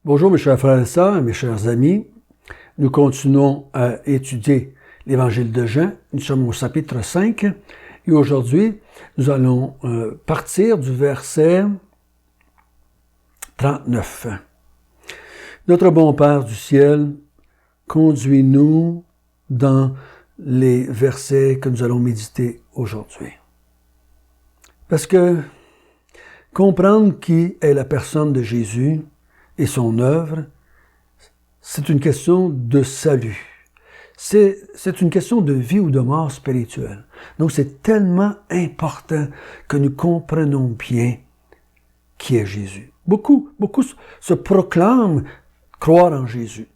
Bonjour mes chers frères et sœurs, mes chers amis. Nous continuons à étudier l'Évangile de Jean. Nous sommes au chapitre 5 et aujourd'hui, nous allons partir du verset 39. Notre bon Père du ciel, conduis-nous dans les versets que nous allons méditer aujourd'hui. Parce que comprendre qui est la personne de Jésus et son œuvre, c'est une question de salut. C'est une question de vie ou de mort spirituelle. Donc c'est tellement important que nous comprenions bien qui est Jésus. Beaucoup se proclament croire en Jésus.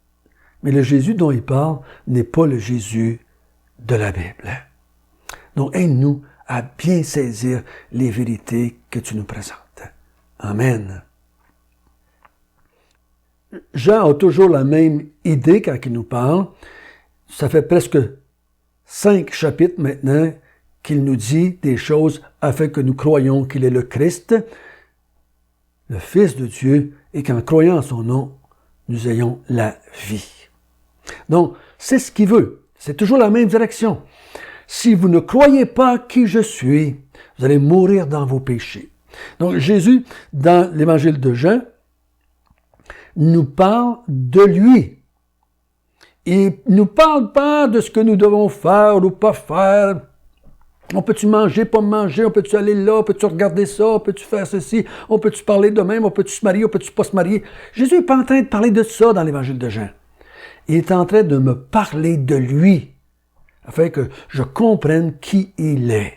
Mais le Jésus dont il parle n'est pas le Jésus de la Bible. Donc aide-nous à bien saisir les vérités que tu nous présentes. Amen. Jean a toujours la même idée quand il nous parle. Ça fait presque 5 chapitres maintenant qu'il nous dit des choses afin que nous croyions qu'il est le Christ, le Fils de Dieu, et qu'en croyant en son nom, nous ayons la vie. Donc, c'est ce qu'il veut. C'est toujours la même direction. Si vous ne croyez pas qui je suis, vous allez mourir dans vos péchés. Donc, Jésus, dans l'Évangile de Jean, nous parle de lui. Il ne nous parle pas de ce que nous devons faire ou pas faire. On peut-tu manger, pas manger? On peut-tu aller là? On peut-tu regarder ça? On peut-tu faire ceci? On peut-tu parler de même? On peut-tu se marier? On peut-tu pas se marier? Jésus n'est pas en train de parler de ça dans l'Évangile de Jean. Il est en train de me parler de lui, afin que je comprenne qui il est.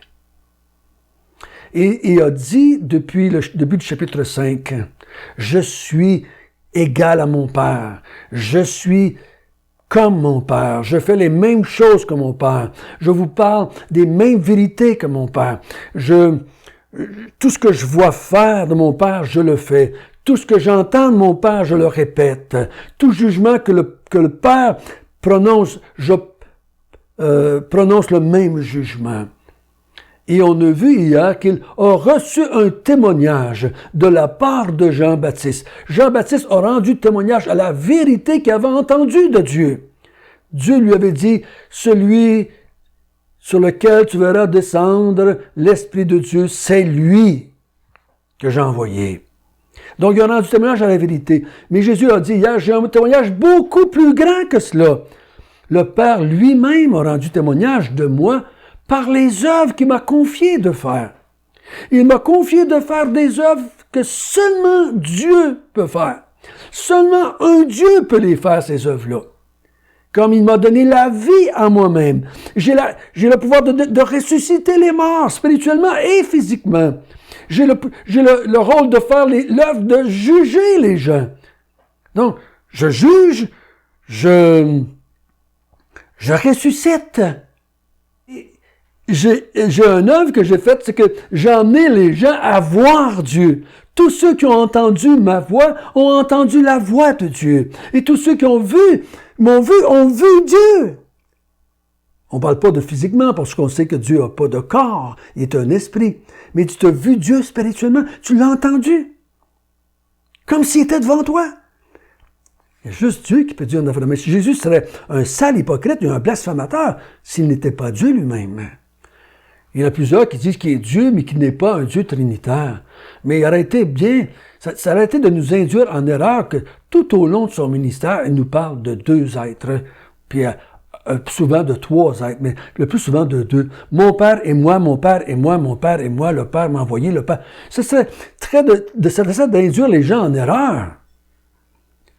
Et il a dit depuis le début du chapitre 5, « Je suis égal à mon Père. Je suis comme mon Père. Je fais les mêmes choses que mon Père. Je vous parle des mêmes vérités que mon Père. Tout ce que je vois faire de mon Père, je le fais. Tout ce que j'entends de mon Père, je le répète. Tout jugement que le Père prononce, je prononce le même jugement. » Et on a vu hier qu'il a reçu un témoignage de la part de Jean-Baptiste. Jean-Baptiste a rendu témoignage à la vérité qu'il avait entendue de Dieu. Dieu lui avait dit, celui sur lequel tu verras descendre l'Esprit de Dieu, c'est lui que j'ai envoyé. Donc il a rendu témoignage à la vérité. Mais Jésus a dit hier, j'ai un témoignage beaucoup plus grand que cela. Le Père lui-même a rendu témoignage de moi par les œuvres qu'il m'a confié de faire. Il m'a confié de faire des œuvres que seulement Dieu peut faire. Seulement un Dieu peut les faire, ces œuvres-là. Comme il m'a donné la vie à moi-même. J'ai le pouvoir de ressusciter les morts, spirituellement et physiquement. J'ai le rôle de faire l'œuvre de juger les gens. Donc, je juge, je ressuscite. J'ai une œuvre que j'ai faite, c'est que j'ai emmené les gens à voir Dieu. Tous ceux qui ont entendu ma voix ont entendu la voix de Dieu. Et tous ceux qui m'ont vu, ont vu Dieu. On ne parle pas de physiquement parce qu'on sait que Dieu n'a pas de corps, il est un esprit. Mais tu as vu Dieu spirituellement, tu l'as entendu. Comme s'il était devant toi. Il y a juste Dieu qui peut dire une affaire. Mais si Jésus serait un sale hypocrite, un blasphémateur, s'il n'était pas Dieu lui-même. Il y en a plusieurs qui disent qu'il est Dieu, mais qu'il n'est pas un Dieu trinitaire. Mais il aurait été ça aurait été de nous induire en erreur que tout au long de son ministère, il nous parle de 2 êtres, puis souvent de 3 êtres, mais le plus souvent de 2. Mon Père et moi, mon Père et moi, mon Père et moi, le Père m'a envoyé, le Père. Ça serait très d'induire les gens en erreur.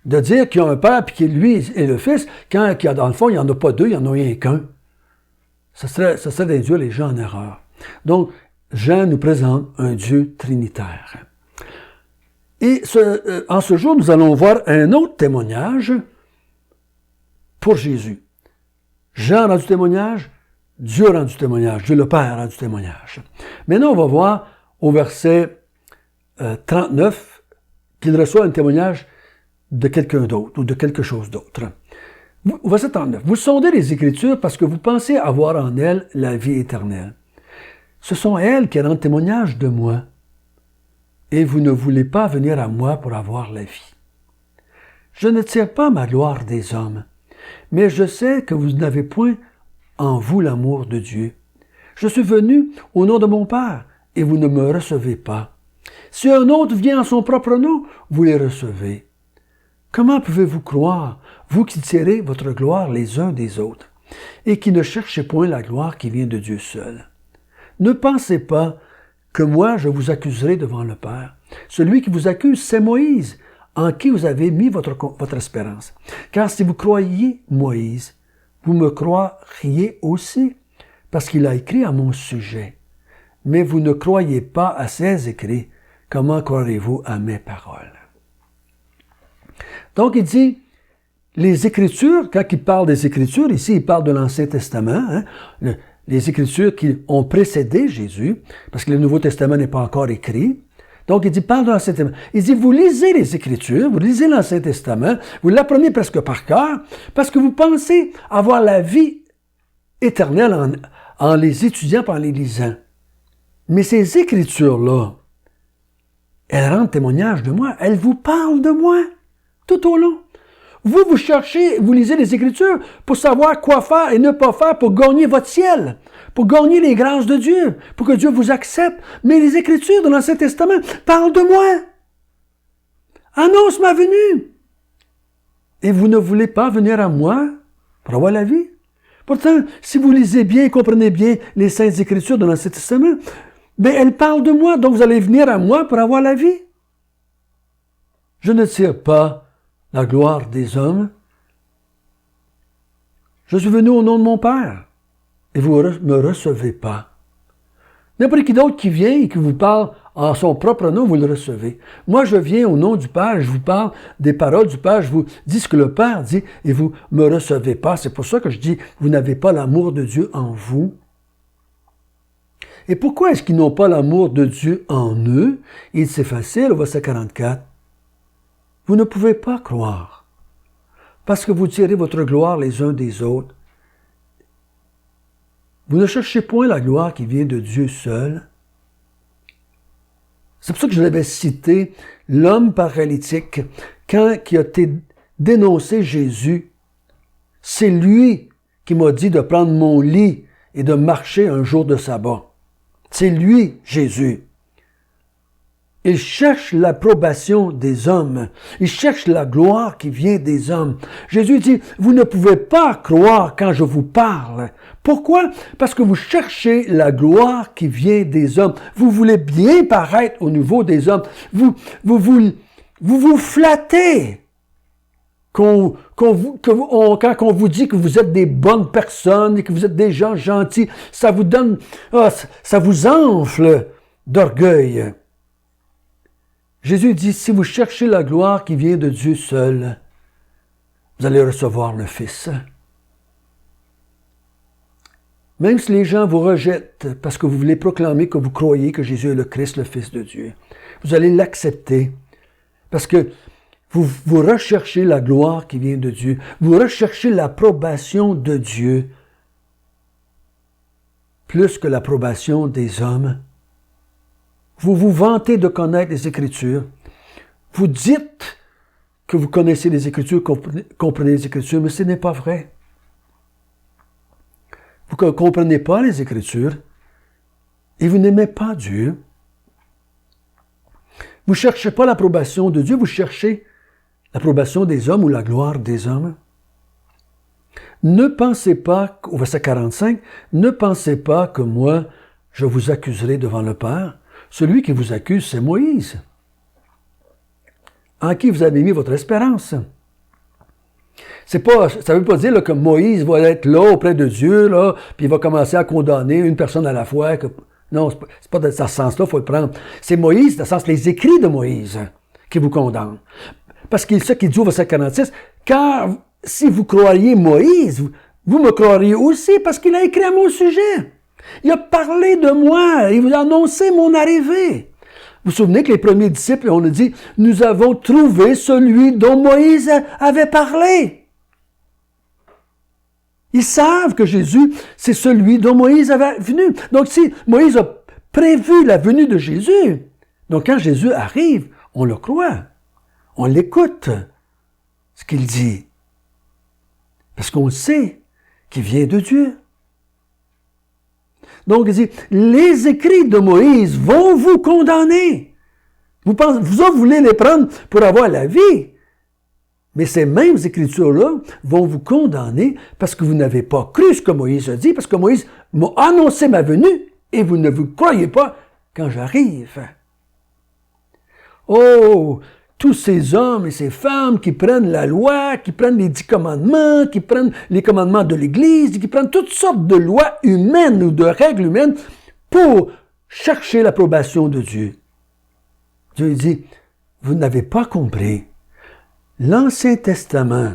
De dire qu'il y a un Père puis qu'il lui est le Fils, quand dans le fond, il n'y en a pas 2, il n'y en a rien qu'un. Ça serait d'induire les gens en erreur. Donc, Jean nous présente un Dieu trinitaire. Et en ce jour, nous allons voir un autre témoignage pour Jésus. Jean a rendu témoignage, Dieu a rendu témoignage, Dieu le Père a rendu témoignage. Maintenant, on va voir au verset 39 qu'il reçoit un témoignage de quelqu'un d'autre ou de quelque chose d'autre. Verset 39. Vous sondez les Écritures parce que vous pensez avoir en elles la vie éternelle. Ce sont elles qui rendent témoignage de moi. Et vous ne voulez pas venir à moi pour avoir la vie. Je ne tire pas ma gloire des hommes, mais je sais que vous n'avez point en vous l'amour de Dieu. Je suis venu au nom de mon Père, et vous ne me recevez pas. Si un autre vient en son propre nom, vous les recevez. Comment pouvez-vous croire, vous qui tirez votre gloire les uns des autres, et qui ne cherchez point la gloire qui vient de Dieu seul? Ne pensez pas que moi je vous accuserai devant le Père. Celui qui vous accuse, c'est Moïse, en qui vous avez mis votre espérance. Car si vous croyiez Moïse, vous me croiriez aussi, parce qu'il a écrit à mon sujet. Mais vous ne croyez pas à ses écrits, comment croirez-vous à mes paroles? Donc il dit, les Écritures, quand il parle des Écritures, ici il parle de l'Ancien Testament, les Écritures qui ont précédé Jésus, parce que le Nouveau Testament n'est pas encore écrit. Donc il dit, parle de l'Ancien Testament. Il dit, vous lisez les Écritures, vous lisez l'Ancien Testament, vous l'apprenez presque par cœur, parce que vous pensez avoir la vie éternelle en les étudiant, en les lisant. Mais ces Écritures-là, elles rendent témoignage de moi, elles vous parlent de moi, tout au long. Vous cherchez, vous lisez les Écritures pour savoir quoi faire et ne pas faire pour gagner votre ciel, pour gagner les grâces de Dieu, pour que Dieu vous accepte. Mais les Écritures de l'Ancien Testament parlent de moi. Annonce ma venue. Et vous ne voulez pas venir à moi pour avoir la vie? Pourtant, si vous lisez bien et comprenez bien les Saintes Écritures de l'Ancien Testament, bien, elles parlent de moi, donc vous allez venir à moi pour avoir la vie. Je ne tire pas la gloire des hommes. Je suis venu au nom de mon Père, et vous ne me recevez pas. N'importe qui d'autre qui vient et qui vous parle en son propre nom, vous le recevez. Moi, je viens au nom du Père, je vous parle des paroles du Père, je vous dis ce que le Père dit, et vous ne me recevez pas. C'est pour ça que je dis, vous n'avez pas l'amour de Dieu en vous. Et pourquoi est-ce qu'ils n'ont pas l'amour de Dieu en eux? C'est facile, au verset 44. Vous ne pouvez pas croire, parce que vous tirez votre gloire les uns des autres. Vous ne cherchez point la gloire qui vient de Dieu seul. C'est pour ça que je l'avais cité, l'homme paralytique, quand il a été dénoncé Jésus, c'est lui qui m'a dit de prendre mon lit et de marcher un jour de sabbat. C'est lui, Jésus. Il cherche l'approbation des hommes. Il cherche la gloire qui vient des hommes. Jésus dit, vous ne pouvez pas croire quand je vous parle. Pourquoi? Parce que vous cherchez la gloire qui vient des hommes. Vous voulez bien paraître au niveau des hommes. Vous vous flattez. Quand on vous dit que vous êtes des bonnes personnes et que vous êtes des gens gentils, ça vous donne, ça vous enfle d'orgueil. Jésus dit, si vous cherchez la gloire qui vient de Dieu seul, vous allez recevoir le Fils. Même si les gens vous rejettent parce que vous voulez proclamer que vous croyez que Jésus est le Christ, le Fils de Dieu, vous allez l'accepter parce que vous recherchez la gloire qui vient de Dieu. Vous recherchez l'approbation de Dieu plus que l'approbation des hommes. Vous vous vantez de connaître les Écritures. Vous dites que vous connaissez les Écritures, comprenez les Écritures, mais ce n'est pas vrai. Vous ne comprenez pas les Écritures et vous n'aimez pas Dieu. Vous ne cherchez pas l'approbation de Dieu, vous cherchez l'approbation des hommes ou la gloire des hommes. Ne pensez pas, au verset 45, ne pensez pas que moi, je vous accuserai devant le Père. Celui qui vous accuse, c'est Moïse, en qui vous avez mis votre espérance. Ça ne veut pas dire là, que Moïse va être là auprès de Dieu, là, puis il va commencer à condamner une personne à la fois. Non, c'est pas dans ce sens-là, il faut le prendre. C'est Moïse, dans le sens les écrits de Moïse, qui vous condamnent. Parce que ce qu'il dit au verset 46, car si vous croiriez Moïse, vous me croiriez aussi, parce qu'il a écrit à mon sujet. Il a parlé de moi, il vous a annoncé mon arrivée. Vous vous souvenez que les premiers disciples, on a dit, nous avons trouvé celui dont Moïse avait parlé. Ils savent que Jésus, c'est celui dont Moïse avait venu. Donc si Moïse a prévu la venue de Jésus, donc quand Jésus arrive, on le croit, on l'écoute. ce qu'il dit. Parce qu'on sait qu'il vient de Dieu. Donc, il dit, les écrits de Moïse vont vous condamner. Vous voulez les prendre pour avoir la vie. Mais ces mêmes écritures-là vont vous condamner parce que vous n'avez pas cru ce que Moïse a dit, parce que Moïse m'a annoncé ma venue et vous ne vous croyez pas quand j'arrive. Oh, tous ces hommes et ces femmes qui prennent la loi, qui prennent les 10 commandements, qui prennent les commandements de l'Église, qui prennent toutes sortes de lois humaines ou de règles humaines pour chercher l'approbation de Dieu. Dieu dit, vous n'avez pas compris. L'Ancien Testament,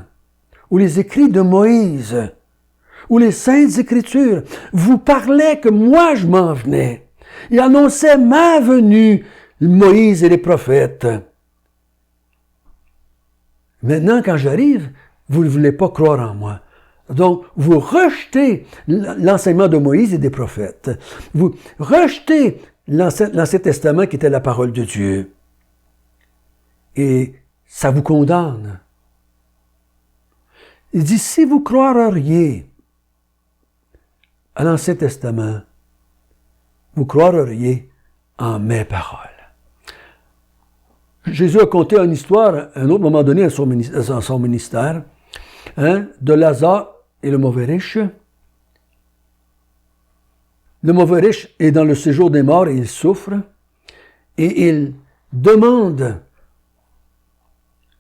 ou les écrits de Moïse, ou les Saintes Écritures, vous parlaient que moi je m'en venais. Ils annonçaient ma venue, Moïse et les prophètes. Maintenant, quand j'arrive, vous ne voulez pas croire en moi. Donc, vous rejetez l'enseignement de Moïse et des prophètes. Vous rejetez l'Ancien Testament qui était la parole de Dieu. Et ça vous condamne. Il dit, si vous croiriez à l'Ancien Testament, vous croiriez en mes paroles. Jésus a conté une histoire, à un autre moment donné, à son ministère, de Lazare et le mauvais riche. Le mauvais riche est dans le séjour des morts et il souffre. Et il demande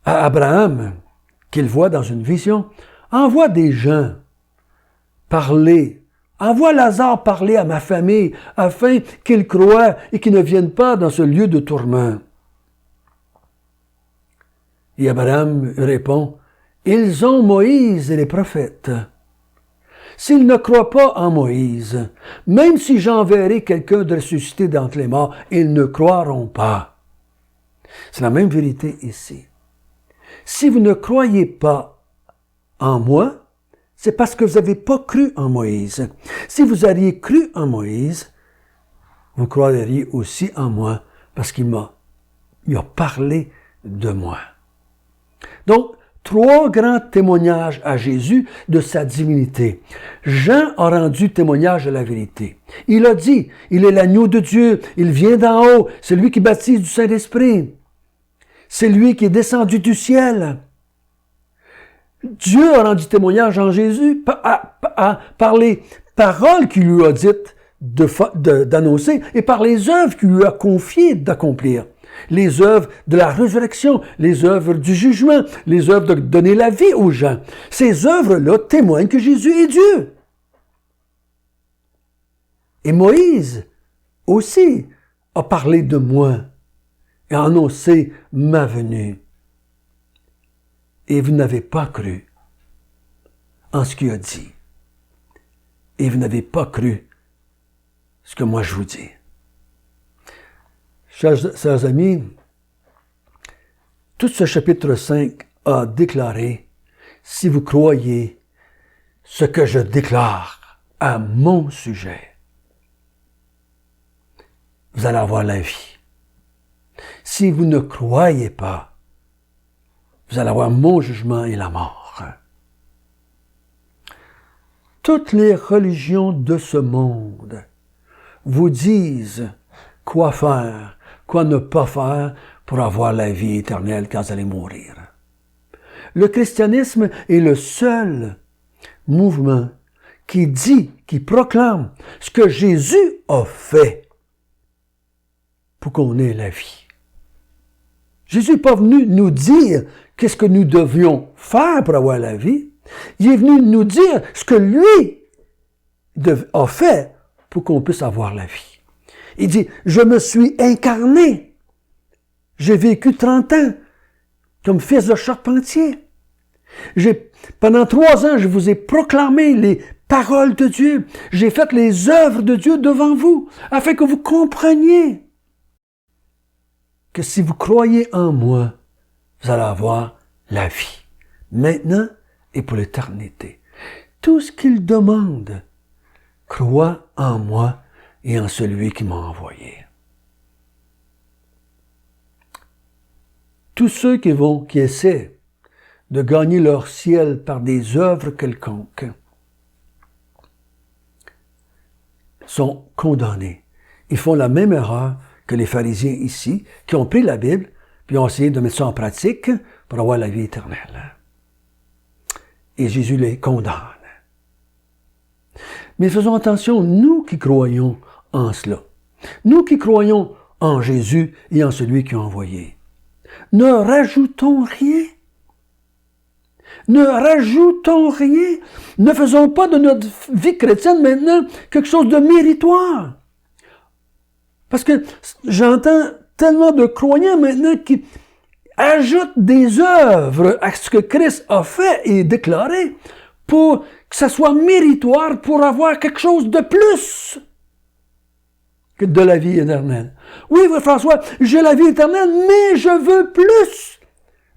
à Abraham, qu'il voit dans une vision, envoie des gens parler, envoie Lazare parler à ma famille, afin qu'ils croient et qu'ils ne viennent pas dans ce lieu de tourment. Et Abraham répond, ils ont Moïse et les prophètes. S'ils ne croient pas en Moïse, même si j'enverrai quelqu'un de ressuscité d'entre les morts, ils ne croiront pas. C'est la même vérité ici. Si vous ne croyez pas en moi, c'est parce que vous n'avez pas cru en Moïse. Si vous aviez cru en Moïse, vous croiriez aussi en moi, parce qu'il a parlé de moi. Donc, 3 grands témoignages à Jésus de sa divinité. Jean a rendu témoignage à la vérité. Il a dit, il est l'agneau de Dieu, il vient d'en haut, c'est lui qui baptise du Saint-Esprit. C'est lui qui est descendu du ciel. Dieu a rendu témoignage en Jésus par les paroles qu'il lui a dites d'annoncer et par les œuvres qu'il lui a confiées d'accomplir. Les œuvres de la résurrection, les œuvres du jugement, les œuvres de donner la vie aux gens. Ces œuvres-là témoignent que Jésus est Dieu. Et Moïse aussi a parlé de moi et a annoncé ma venue. Et vous n'avez pas cru en ce qu'il a dit. Et vous n'avez pas cru ce que moi je vous dis. Chers amis, tout ce chapitre 5 a déclaré, si vous croyez ce que je déclare à mon sujet, vous allez avoir la vie. Si vous ne croyez pas, vous allez avoir mon jugement et la mort. Toutes les religions de ce monde vous disent quoi faire, quoi ne pas faire pour avoir la vie éternelle quand vous allez mourir. Le christianisme est le seul mouvement qui dit, qui proclame ce que Jésus a fait pour qu'on ait la vie. Jésus n'est pas venu nous dire qu'est-ce que nous devions faire pour avoir la vie. Il est venu nous dire ce que lui a fait pour qu'on puisse avoir la vie. Il dit, je me suis incarné. J'ai vécu 30 ans comme fils de charpentier. Pendant 3 ans, je vous ai proclamé les paroles de Dieu. J'ai fait les œuvres de Dieu devant vous, afin que vous compreniez que si vous croyez en moi, vous allez avoir la vie, maintenant et pour l'éternité. Tout ce qu'il demande, crois en moi et en celui qui m'a envoyé. Tous ceux qui essaient de gagner leur ciel par des œuvres quelconques sont condamnés. Ils font la même erreur que les pharisiens ici, qui ont pris la Bible, puis ont essayé de mettre ça en pratique pour avoir la vie éternelle. Et Jésus les condamne. Mais faisons attention, nous qui croyons en cela, nous qui croyons en Jésus et en celui qui a envoyé, ne rajoutons rien. Ne rajoutons rien. Ne faisons pas de notre vie chrétienne maintenant quelque chose de méritoire. Parce que j'entends tellement de croyants maintenant qui ajoutent des œuvres à ce que Christ a fait et déclaré pour que ça soit méritoire pour avoir quelque chose de plus que de la vie éternelle. Oui, François, j'ai la vie éternelle, mais je veux plus.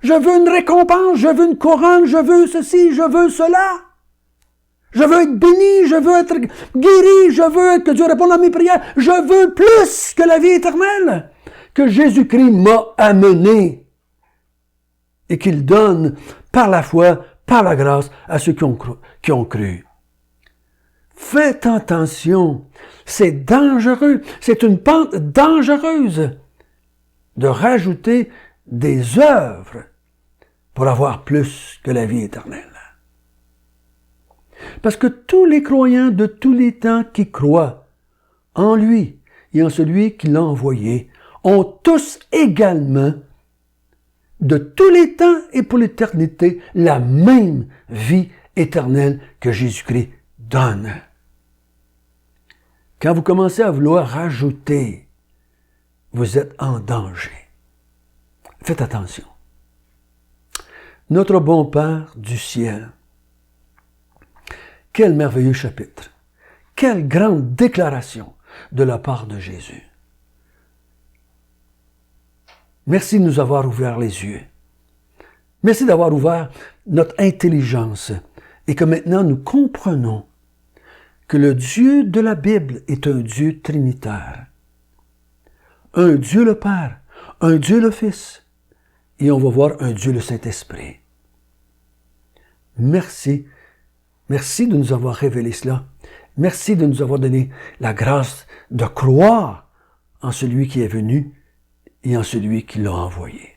Je veux une récompense, je veux une couronne, je veux ceci, je veux cela. Je veux être béni, je veux être guéri, je veux que Dieu réponde à mes prières. Je veux plus que la vie éternelle que Jésus-Christ m'a amené et qu'il donne par la foi, par la grâce à ceux qui ont cru. Faites attention, c'est dangereux, c'est une pente dangereuse de rajouter des œuvres pour avoir plus que la vie éternelle. Parce que tous les croyants de tous les temps qui croient en lui et en celui qui l'a envoyé ont tous également, de tous les temps et pour l'éternité, la même vie éternelle que Jésus-Christ donne. Quand vous commencez à vouloir rajouter, vous êtes en danger. Faites attention. Notre bon Père du ciel, quel merveilleux chapitre, quelle grande déclaration de la part de Jésus. Merci de nous avoir ouvert les yeux. Merci d'avoir ouvert notre intelligence et que maintenant nous comprenons que le Dieu de la Bible est un Dieu trinitaire. Un Dieu le Père, un Dieu le Fils, et on va voir un Dieu le Saint-Esprit. Merci. Merci de nous avoir révélé cela. Merci de nous avoir donné la grâce de croire en celui qui est venu et en celui qui l'a envoyé.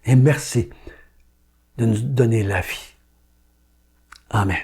Et merci de nous donner la vie. Amen.